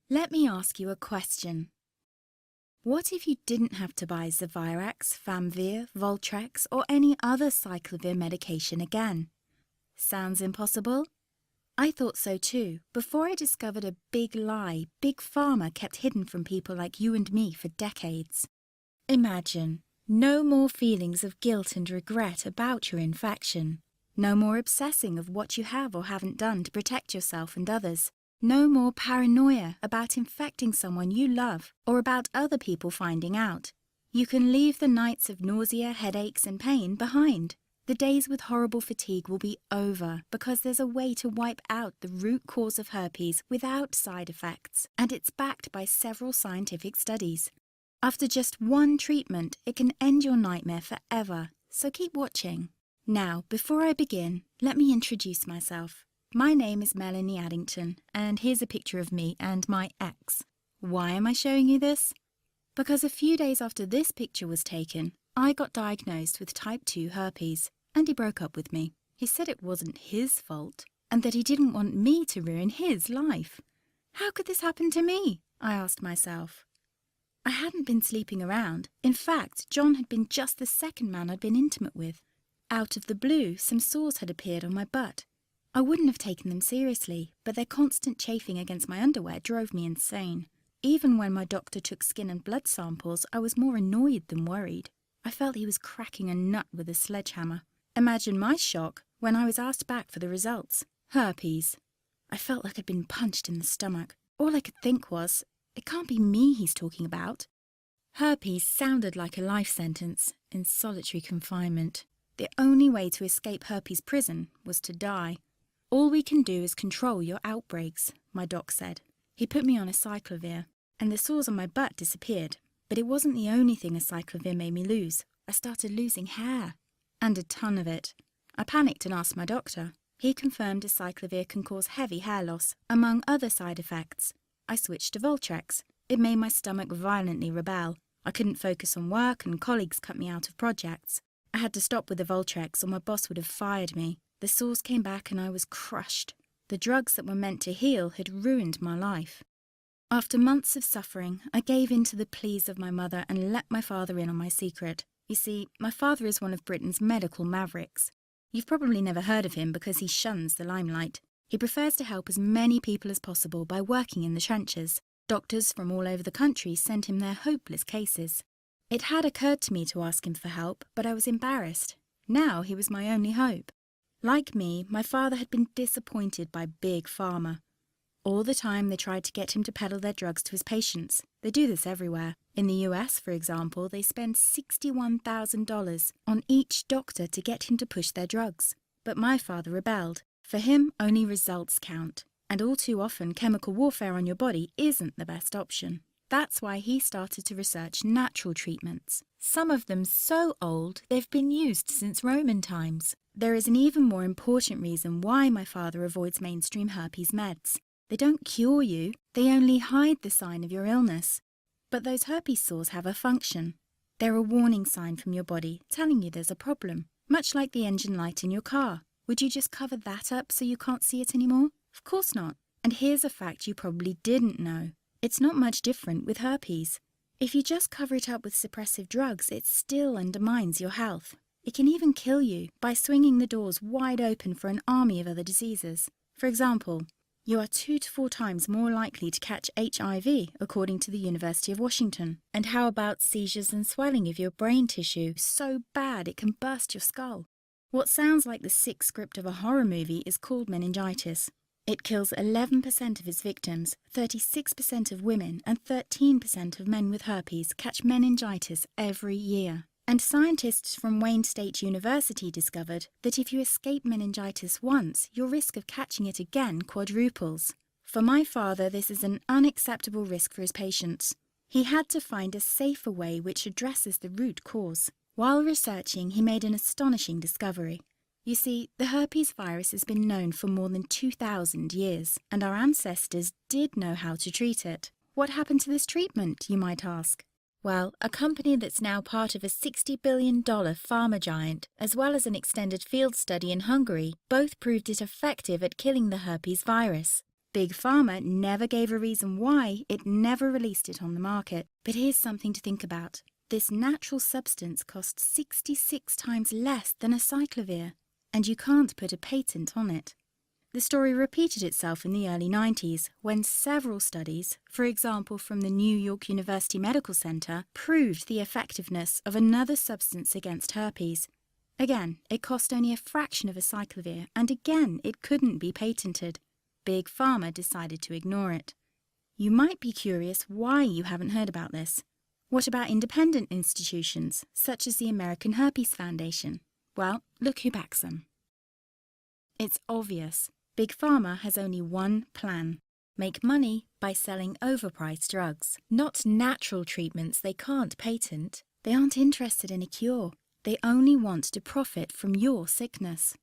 Let me ask you a question. What if you didn't have to buy Zavirax, Famvir, Voltrex, or any other cyclovir medication again? Sounds impossible? I thought so too, before I discovered a big lie Big Pharma kept hidden from people like you and me for decades. Imagine, no more feelings of guilt and regret about your infection. No more obsessing of what you have or haven't done to protect yourself and others. No more paranoia about infecting someone you love or about other people finding out. You can leave the nights of nausea, headaches, and pain behind. The days with horrible fatigue will be over because there's a way to wipe out the root cause of herpes without side effects, and it's backed by several scientific studies. After just one treatment, it can end your nightmare forever, so keep watching. Now, before I begin, let me introduce myself. My name is Melanie Addington, and here's a picture of me and my ex. Why am I showing you this? Because a few days after this picture was taken, I got diagnosed with type 2 herpes, and he broke up with me. He said it wasn't his fault, and that he didn't want me to ruin his life. How could this happen to me? I asked myself. I hadn't been sleeping around. In fact, John had been just the second man I'd been intimate with. Out of the blue, some sores had appeared on my butt. I wouldn't have taken them seriously, but their constant chafing against my underwear drove me insane. Even when my doctor took skin and blood samples, I was more annoyed than worried. I felt he was cracking a nut with a sledgehammer. Imagine my shock when I was asked back for the results. Herpes. I felt like I'd been punched in the stomach. All I could think was, it can't be me he's talking about. Herpes sounded like a life sentence in solitary confinement. The only way to escape herpes prison was to die. All we can do is control your outbreaks, my doc said. He put me on a cyclovir, and the sores on my butt disappeared. But it wasn't the only thing a cyclovir made me lose. I started losing hair. And a ton of it. I panicked and asked my doctor. He confirmed a cyclovir can cause heavy hair loss, among other side effects. I switched to Voltrex. It made my stomach violently rebel. I couldn't focus on work and colleagues cut me out of projects. I had to stop with the Voltrex or my boss would have fired me. The sores came back and I was crushed. The drugs that were meant to heal had ruined my life. After months of suffering, I gave in to the pleas of my mother and let my father in on my secret. You see, my father is one of Britain's medical mavericks. You've probably never heard of him because he shuns the limelight. He prefers to help as many people as possible by working in the trenches. Doctors from all over the country sent him their hopeless cases. It had occurred to me to ask him for help, but I was embarrassed. Now he was my only hope. Like me, my father had been disappointed by Big Pharma. All the time they tried to get him to peddle their drugs to his patients. They do this everywhere. In the US, for example, they spend $61,000 on each doctor to get him to push their drugs. But my father rebelled. For him, only results count. And all too often, chemical warfare on your body isn't the best option. That's why he started to research natural treatments. Some of them so old, they've been used since Roman times. There is an even more important reason why my father avoids mainstream herpes meds. They don't cure you, they only hide the sign of your illness. But those herpes sores have a function. They're a warning sign from your body telling you there's a problem, much like the engine light in your car. Would you just cover that up so you can't see it anymore? Of course not. And here's a fact you probably didn't know. It's not much different with herpes. If you just cover it up with suppressive drugs, it still undermines your health. It can even kill you by swinging the doors wide open for an army of other diseases. For example, you are 2 to 4 times more likely to catch HIV, according to the University of Washington. And how about seizures and swelling of your brain tissue so bad it can burst your skull? What sounds like the sick script of a horror movie is called meningitis. It kills 11% of its victims, 36% of women, and 13% of men with herpes catch meningitis every year. And scientists from Wayne State University discovered that if you escape meningitis once, your risk of catching it again quadruples. For my father, this is an unacceptable risk for his patients. He had to find a safer way which addresses the root cause. While researching, he made an astonishing discovery. You see, the herpes virus has been known for more than 2,000 years, and our ancestors did know how to treat it. What happened to this treatment, you might ask? Well, a company that's now part of a $60 billion pharma giant, as well as an extended field study in Hungary, both proved it effective at killing the herpes virus. Big Pharma never gave a reason why it never released it on the market. But here's something to think about. This natural substance costs 66 times less than acyclovir, and you can't put a patent on it. The story repeated itself in the early 90s when several studies, for example from the New York University Medical Center, proved the effectiveness of another substance against herpes. Again, it cost only a fraction of acyclovir, and again it couldn't be patented. Big Pharma decided to ignore it. You might be curious why you haven't heard about this. What about independent institutions, such as the American Herpes Foundation? Well, look who backs them. It's obvious. Big Pharma has only one plan: make money by selling overpriced drugs, not natural treatments they can't patent. They aren't interested in a cure. They only want to profit from your sickness.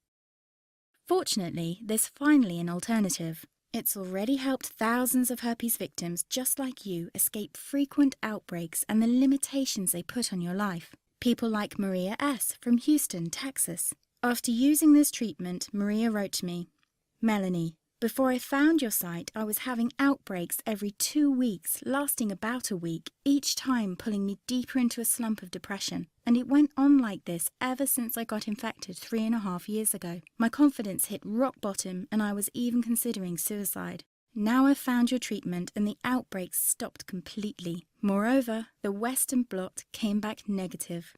Fortunately, there's finally an alternative. It's already helped thousands of herpes victims just like you escape frequent outbreaks and the limitations they put on your life. People like Maria S. from Houston, Texas. After using this treatment, Maria wrote to me, "Melanie, before I found your site, I was having outbreaks every 2 weeks, lasting about a week, each time pulling me deeper into a slump of depression. And it went on like this ever since I got infected 3.5 years ago. My confidence hit rock bottom and I was even considering suicide. Now I've found your treatment and the outbreaks stopped completely. Moreover, the Western blot came back negative.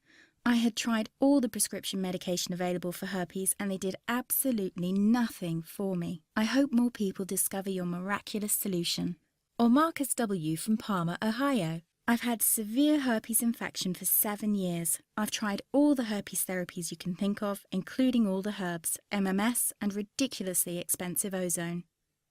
I had tried all the prescription medication available for herpes and they did absolutely nothing for me. I hope more people discover your miraculous solution." Or Marcus W. from Parma, Ohio. "I've had severe herpes infection for 7 years. I've tried all the herpes therapies you can think of, including all the herbs, MMS, and ridiculously expensive ozone.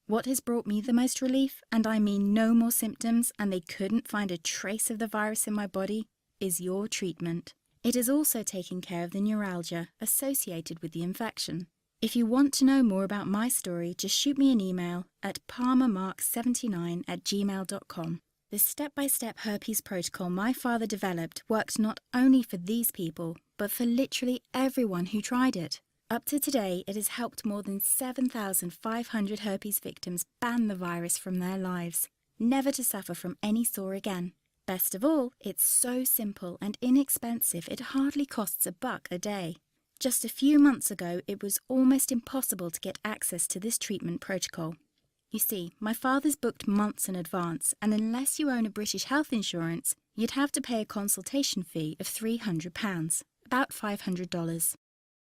What has brought me the most relief, and I mean no more symptoms, and they couldn't find a trace of the virus in my body, is your treatment. It has also taken care of the neuralgia associated with the infection. If you want to know more about my story, just shoot me an email at palmermark79@gmail.com. The step-by-step herpes protocol my father developed worked not only for these people, but for literally everyone who tried it. Up to today, it has helped more than 7,500 herpes victims ban the virus from their lives, never to suffer from any sore again. Best of all, it's so simple and inexpensive it hardly costs $1 a day. Just a few months ago, it was almost impossible to get access to this treatment protocol. You see, my father's booked months in advance, and unless you own a British health insurance, you'd have to pay a consultation fee of £300, about $500.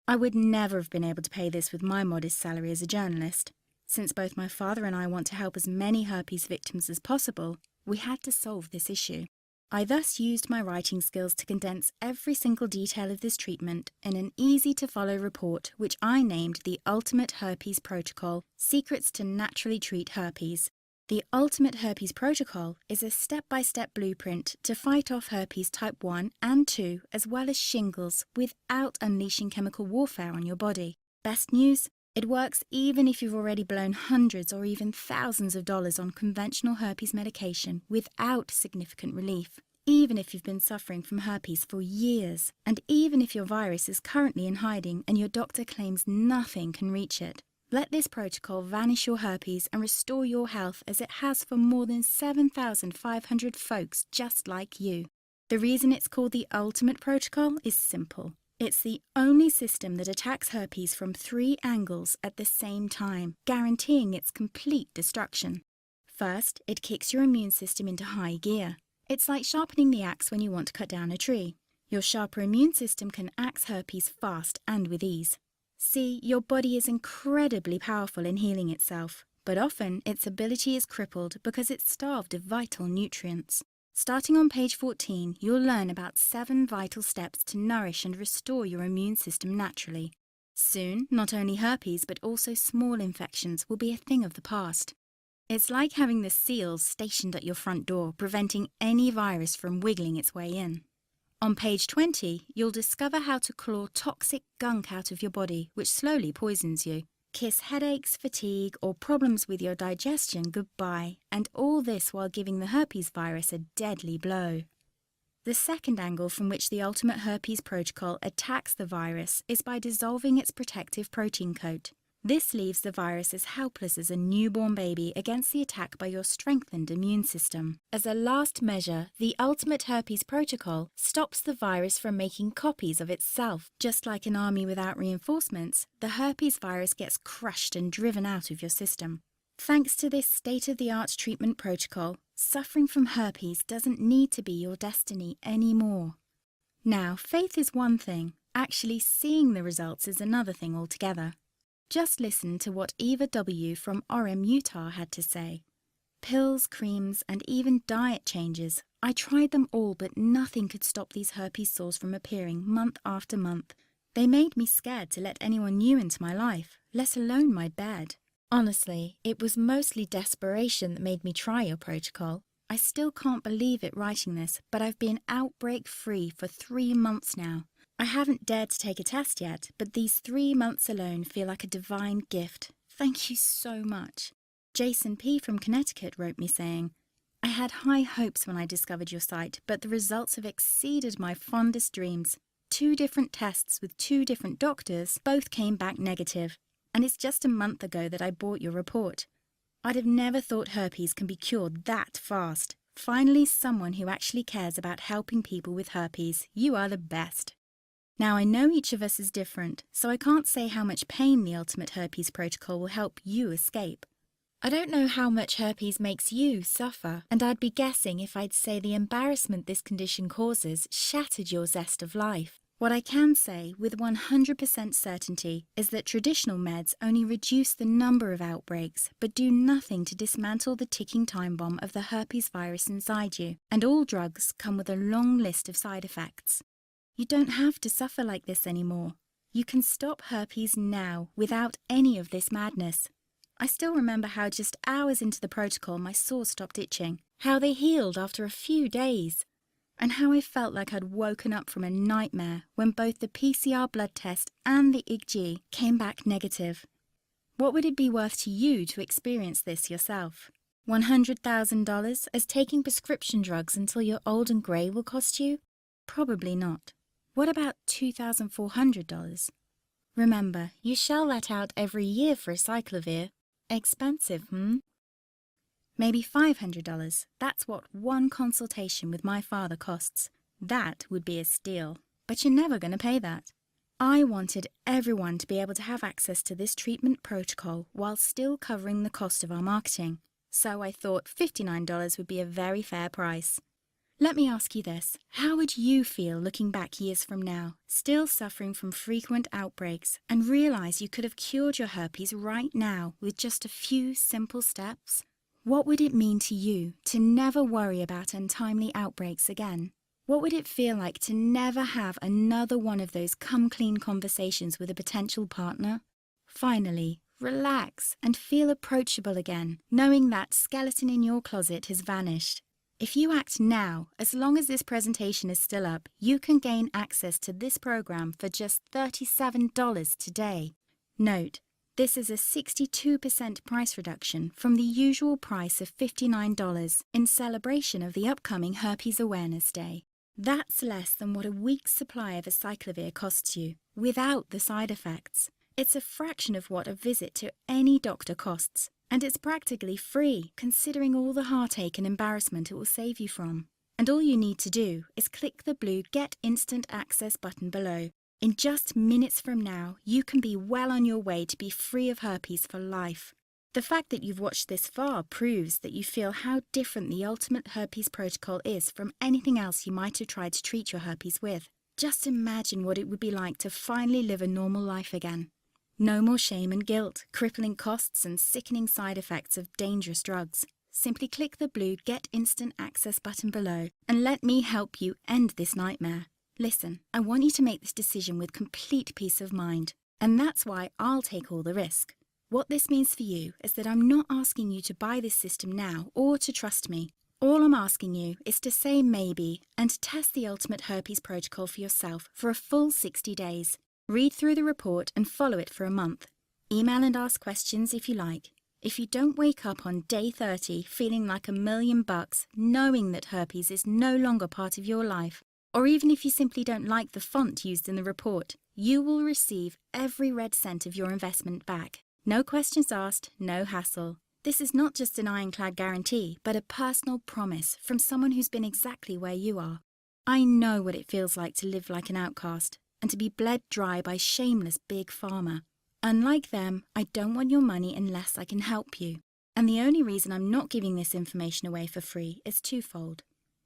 I would never have been able to pay this with my modest salary as a journalist. Since both my father and I want to help as many herpes victims as possible, we had to solve this issue. I thus used my writing skills to condense every single detail of this treatment in an easy-to-follow report which I named the Ultimate Herpes Protocol: Secrets to Naturally Treat Herpes. The Ultimate Herpes Protocol is a step-by-step blueprint to fight off herpes type 1 and 2 as well as shingles without unleashing chemical warfare on your body. Best news? It works even if you've already blown hundreds or even thousands of dollars on conventional herpes medication without significant relief, even if you've been suffering from herpes for years, and even if your virus is currently in hiding and your doctor claims nothing can reach it. Let this protocol vanish your herpes and restore your health as it has for more than 7,500 folks just like you. The reason it's called the Ultimate Protocol is simple. It's the only system that attacks herpes from 3 angles at the same time, guaranteeing its complete destruction. First, it kicks your immune system into high gear. It's like sharpening the axe when you want to cut down a tree. Your sharper immune system can axe herpes fast and with ease. See, your body is incredibly powerful in healing itself, but often its ability is crippled because it's starved of vital nutrients. Starting on page 14, you'll learn about 7 vital steps to nourish and restore your immune system naturally. Soon, not only herpes but also small infections will be a thing of the past. It's like having the seals stationed at your front door, preventing any virus from wiggling its way in. On page 20, you'll discover how to claw toxic gunk out of your body, which slowly poisons you. Kiss headaches, fatigue, or problems with your digestion goodbye, and all this while giving the herpes virus a deadly blow. The second angle from which the Ultimate Herpes Protocol attacks the virus is by dissolving its protective protein coat. This leaves the virus as helpless as a newborn baby against the attack by your strengthened immune system. As a last measure, the ultimate herpes protocol stops the virus from making copies of itself. Just like an army without reinforcements, the herpes virus gets crushed and driven out of your system. Thanks to this state-of-the-art treatment protocol, suffering from herpes doesn't need to be your destiny anymore. Now, faith is one thing. Actually seeing the results is another thing altogether. Just listen to what Eva W. from Orem, Utah had to say. Pills, creams, and even diet changes. I tried them all, but nothing could stop these herpes sores from appearing month after month. They made me scared to let anyone new into my life, let alone my bed. Honestly, it was mostly desperation that made me try your protocol. I still can't believe it writing this, but I've been outbreak-free for 3 months now. I haven't dared to take a test yet, but these 3 months alone feel like a divine gift. Thank you so much. Jason P. from Connecticut wrote me saying, I had high hopes when I discovered your site, but the results have exceeded my fondest dreams. 2 different tests with 2 different doctors both came back negative, and it's just a month ago that I bought your report. I'd have never thought herpes can be cured that fast. Finally, someone who actually cares about helping people with herpes. You are the best. Now, I know each of us is different, so I can't say how much pain the Ultimate Herpes Protocol will help you escape. I don't know how much herpes makes you suffer, and I'd be guessing if I'd say the embarrassment this condition causes shattered your zest of life. What I can say with 100% certainty is that traditional meds only reduce the number of outbreaks, but do nothing to dismantle the ticking time bomb of the herpes virus inside you, and all drugs come with a long list of side effects. You don't have to suffer like this anymore. You can stop herpes now without any of this madness. I still remember how just hours into the protocol my sores stopped itching, how they healed after a few days, and how I felt like I'd woken up from a nightmare when both the PCR blood test and the IgG came back negative. What would it be worth to you to experience this yourself? $100,000 as taking prescription drugs until you're old and grey will cost you? Probably not. What about $2,400? Remember, you shell that out every year for a cyclovir. Expensive, Maybe $500. That's what one consultation with my father costs. That would be a steal. But you're never going to pay that. I wanted everyone to be able to have access to this treatment protocol while still covering the cost of our marketing. So I thought $59 would be a very fair price. Let me ask you this. How would you feel looking back years from now, still suffering from frequent outbreaks, and realize you could have cured your herpes right now with just a few simple steps? What would it mean to you to never worry about untimely outbreaks again? What would it feel like to never have another one of those come-clean conversations with a potential partner? Finally, relax and feel approachable again, knowing that skeleton in your closet has vanished. If you act now, as long as this presentation is still up, you can gain access to this program for just $37 today. Note, this is a 62% price reduction from the usual price of $59 in celebration of the upcoming Herpes Awareness Day. That's less than what a week's supply of acyclovir costs you, without the side effects. It's a fraction of what a visit to any doctor costs. And it's practically free, considering all the heartache and embarrassment it will save you from. And all you need to do is click the blue Get Instant Access button below. In just minutes from now, you can be well on your way to be free of herpes for life. The fact that you've watched this far proves that you feel how different the Ultimate Herpes Protocol is from anything else you might have tried to treat your herpes with. Just imagine what it would be like to finally live a normal life again. No more shame and guilt, crippling costs and sickening side effects of dangerous drugs. Simply click the blue Get Instant Access button below and let me help you end this nightmare. Listen, I want you to make this decision with complete peace of mind, and that's why I'll take all the risk. What this means for you is that I'm not asking you to buy this system now or to trust me. All I'm asking you is to say maybe and test the Ultimate Herpes Protocol for yourself for a full 60 days. Read through the report and follow it for a month. Email and ask questions if you like. If you don't wake up on day 30 feeling like $1,000,000, knowing that herpes is no longer part of your life, or even if you simply don't like the font used in the report, you will receive every red cent of your investment back. No questions asked, no hassle. This is not just an ironclad guarantee, but a personal promise from someone who's been exactly where you are. I know what it feels like to live like an outcast and to be bled dry by shameless big pharma. Unlike them, I don't want your money unless I can help you. And the only reason I'm not giving this information away for free is twofold.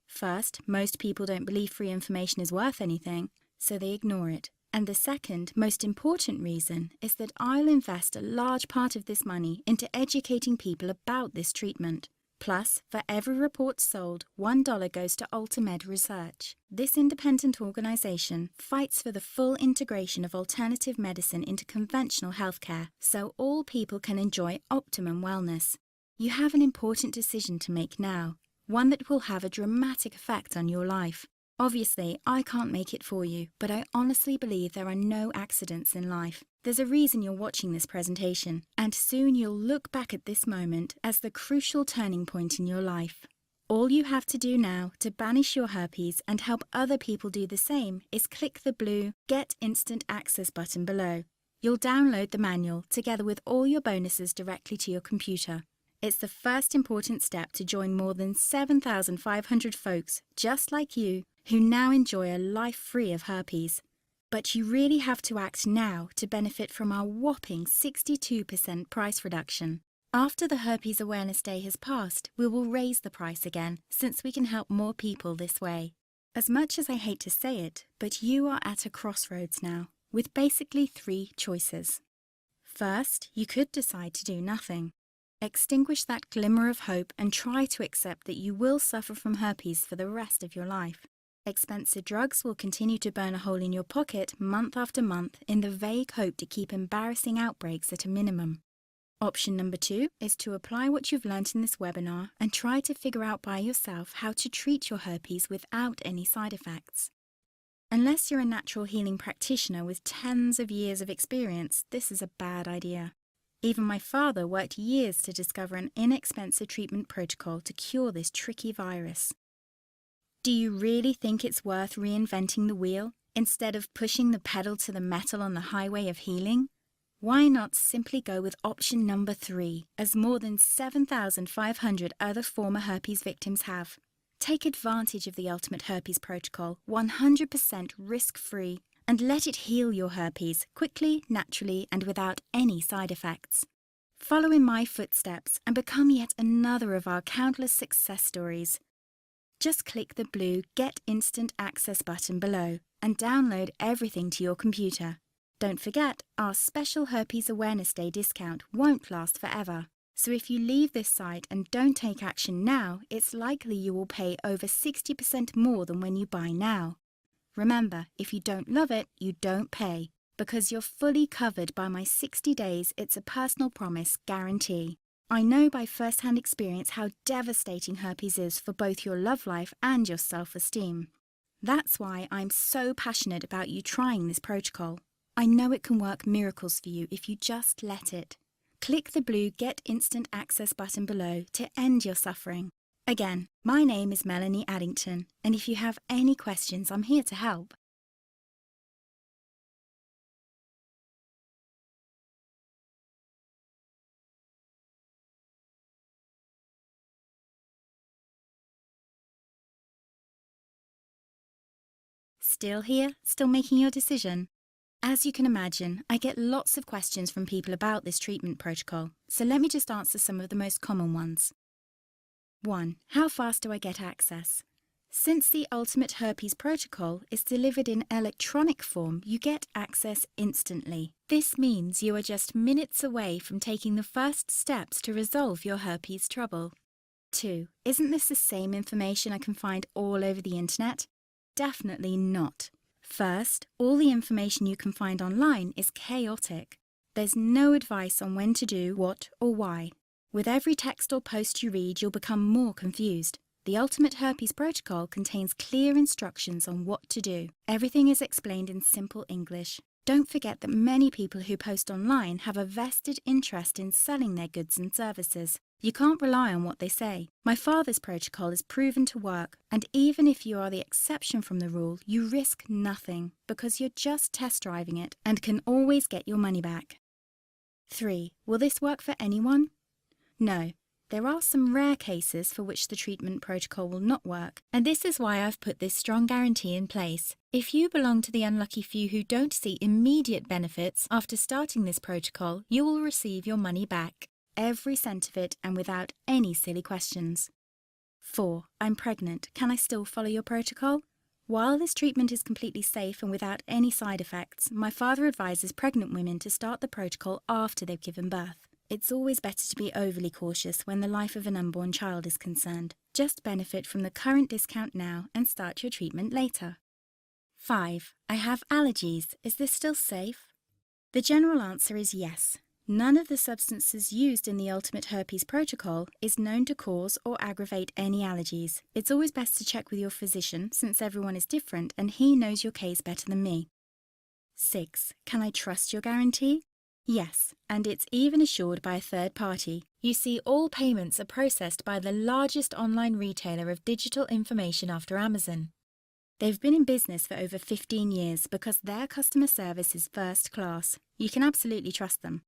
First, most people don't believe free information is worth anything, so they ignore it. And the second, most important reason is that I'll invest a large part of this money into educating people about this treatment. Plus, for every report sold, $1 goes to UltraMed Research. This independent organization fights for the full integration of alternative medicine into conventional healthcare, so all people can enjoy optimum wellness. You have an important decision to make now, one that will have a dramatic effect on your life. Obviously, I can't make it for you, but I honestly believe there are no accidents in life. There's a reason you're watching this presentation, and soon you'll look back at this moment as the crucial turning point in your life. All you have to do now to banish your herpes and help other people do the same is click the blue Get Instant Access button below. You'll download the manual together with all your bonuses directly to your computer. It's the first important step to join more than 7,500 folks just like you who now enjoy a life free of herpes. But you really have to act now to benefit from our whopping 62% price reduction. After the Herpes Awareness Day has passed, we will raise the price again, since we can help more people this way. As much as I hate to say it, but you are at a crossroads now, with basically 3 choices. First, you could decide to do nothing. Extinguish that glimmer of hope and try to accept that you will suffer from herpes for the rest of your life. Expensive drugs will continue to burn a hole in your pocket month after month in the vague hope to keep embarrassing outbreaks at a minimum. Option number 2 is to apply what you've learnt in this webinar and try to figure out by yourself how to treat your herpes without any side effects. Unless you're a natural healing practitioner with tens of years of experience, this is a bad idea. Even my father worked years to discover an inexpensive treatment protocol to cure this tricky virus. Do you really think it's worth reinventing the wheel instead of pushing the pedal to the metal on the highway of healing? Why not simply go with option number 3, as more than 7,500 other former herpes victims have? Take advantage of the Ultimate Herpes Protocol, 100% risk-free, and let it heal your herpes quickly, naturally, and without any side effects. Follow in my footsteps and become yet another of our countless success stories. Just click the blue Get Instant Access button below and download everything to your computer. Don't forget, our special Herpes Awareness Day discount won't last forever. So if you leave this site and don't take action now, it's likely you will pay over 60% more than when you buy now. Remember, if you don't love it, you don't pay, because you're fully covered by my 60 days It's a Personal Promise guarantee. I know by first-hand experience how devastating herpes is for both your love life and your self-esteem. That's why I'm so passionate about you trying this protocol. I know it can work miracles for you if you just let it. Click the blue Get Instant Access button below to end your suffering. Again, my name is Melanie Addington, and if you have any questions, I'm here to help. Still here? Still making your decision? As you can imagine, I get lots of questions from people about this treatment protocol, so let me just answer some of the most common ones. 1. How fast do I get access? Since the Ultimate Herpes Protocol is delivered in electronic form, you get access instantly. This means you are just minutes away from taking the first steps to resolve your herpes trouble. 2. Isn't this the same information I can find all over the internet? Definitely not. First, all the information you can find online is chaotic. There's no advice on when to do what or why. With every text or post you read, you'll become more confused. The Ultimate Herpes Protocol contains clear instructions on what to do. Everything is explained in simple English. Don't forget that many people who post online have a vested interest in selling their goods and services. You can't rely on what they say. My father's protocol is proven to work, and even if you are the exception from the rule, you risk nothing because you're just test driving it and can always get your money back. 3. Will this work for anyone? No. There are some rare cases for which the treatment protocol will not work, and this is why I've put this strong guarantee in place. If you belong to the unlucky few who don't see immediate benefits after starting this protocol, you will receive your money back, every cent of it, and without any silly questions. 4. I'm pregnant. Can I still follow your protocol? While this treatment is completely safe and without any side effects, my father advises pregnant women to start the protocol after they've given birth. It's always better to be overly cautious when the life of an unborn child is concerned. Just benefit from the current discount now and start your treatment later. 5. I have allergies. Is this still safe? The general answer is yes. None of the substances used in the Ultimate Herpes Protocol is known to cause or aggravate any allergies. It's always best to check with your physician since everyone is different and he knows your case better than me. 6. Can I trust your guarantee? Yes, and it's even assured by a third party. You see, all payments are processed by the largest online retailer of digital information after Amazon. They've been in business for over 15 years because their customer service is first class. You can absolutely trust them.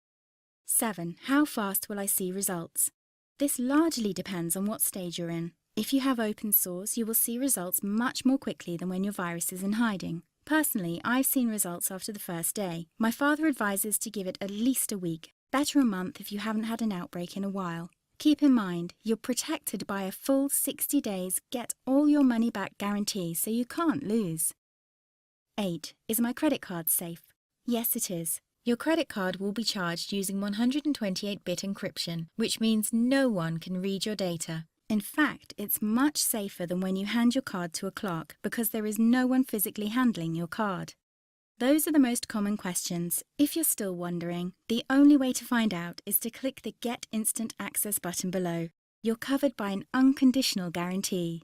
7. How fast will I see results? This largely depends on what stage you're in. If you have open sores, you will see results much more quickly than when your virus is in hiding. Personally, I've seen results after the first day. My father advises to give it at least a week, better a month if you haven't had an outbreak in a while. Keep in mind, you're protected by a full 60 days get all your money back guarantee, so you can't lose. 8. Is my credit card safe? Yes, it is. Your credit card will be charged using 128-bit encryption, which means no one can read your data. In fact, it's much safer than when you hand your card to a clerk because there is no one physically handling your card. Those are the most common questions. If you're still wondering, the only way to find out is to click the Get Instant Access button below. You're covered by an unconditional guarantee.